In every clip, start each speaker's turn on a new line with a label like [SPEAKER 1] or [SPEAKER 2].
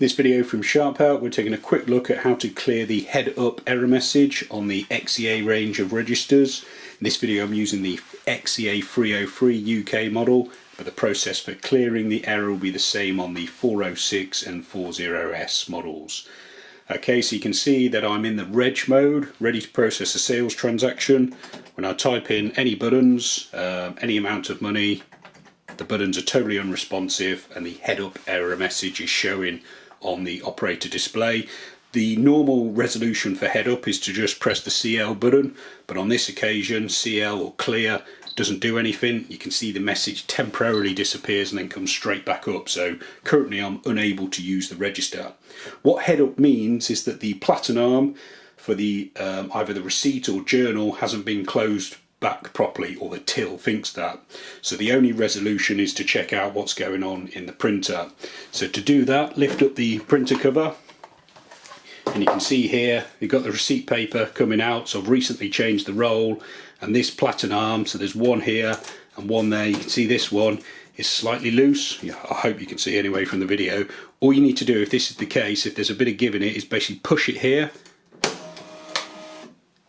[SPEAKER 1] This video from Sharp Help, we're taking a quick look at how to clear the head-up error message on the XEA range of registers. In this video I'm using the XEA303 UK model, but the process for clearing the error will be the same on the 406 and 40S models. Okay, so you can see that I'm in the reg mode, ready to process a sales transaction. When I type in any buttons, any amount of money, the buttons are totally unresponsive and the head-up error message is showing on the operator display. The normal resolution for head up is to just press the CL button, but on this occasion CL or clear doesn't do anything. You can see the message temporarily disappears and then comes straight back up. So currently I'm unable to use the register. What head up means is that the platen arm for the either the receipt or journal hasn't been closed back properly, or the till thinks that. So the only resolution is to check out what's going on in the printer. So to do that, lift up the printer cover and you can see here you've got the receipt paper coming out. So I've recently changed the roll, and this platen arm, so there's one here and one there. You can see this one is slightly loose. Yeah, I hope you can see anyway from the video. All you need to do, if this is the case, if there's a bit of give in it, is basically push it here,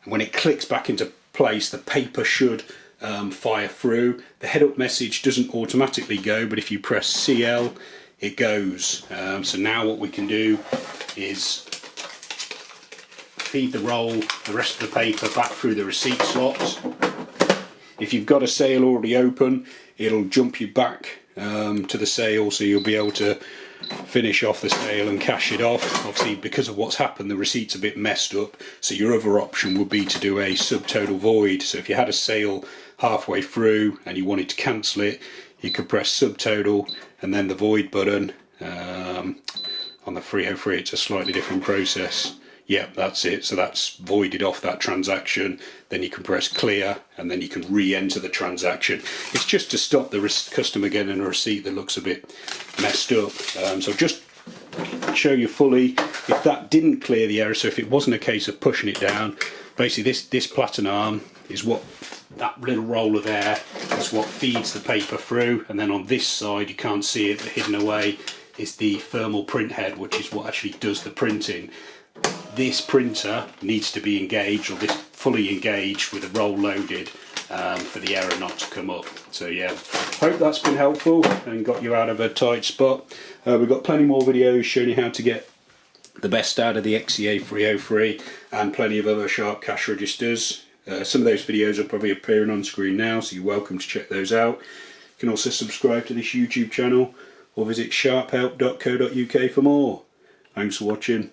[SPEAKER 1] and when it clicks back into place, the paper should fire through. The head-up message doesn't automatically go, but if you press CL, it goes. So now what we can do is feed the roll, the rest of the paper, back through the receipt slots. If you've got a sale already open, it'll jump you back to the sale, so you'll be able to finish off the sale and cash it off. Obviously, because of what's happened, the receipt's a bit messed up, so your other option would be to do a subtotal void. So if you had a sale halfway through and you wanted to cancel it, you could press subtotal and then the void button. On the 303 it's a slightly different process. Yep, that's it. So that's voided off that transaction. Then you can press clear and then you can re-enter the transaction. It's just to stop the customer getting a receipt that looks a bit messed up. So just show you fully, if that didn't clear the error, so if it wasn't a case of pushing it down, basically this platen arm is what, that little roller there is what feeds the paper through, and then on this side, you can't see it but hidden away, is the thermal print head, which is what actually does the printing. This printer needs to be engaged, or this fully engaged with a roll loaded, for the error not to come up. So yeah, hope that's been helpful and got you out of a tight spot. We've got plenty more videos showing you how to get the best out of the XEA303 and plenty of other Sharp cash registers. Some of those videos are probably appearing on screen now, so you're welcome to check those out. You can also subscribe to this YouTube channel or visit sharphelp.co.uk for more. Thanks for watching.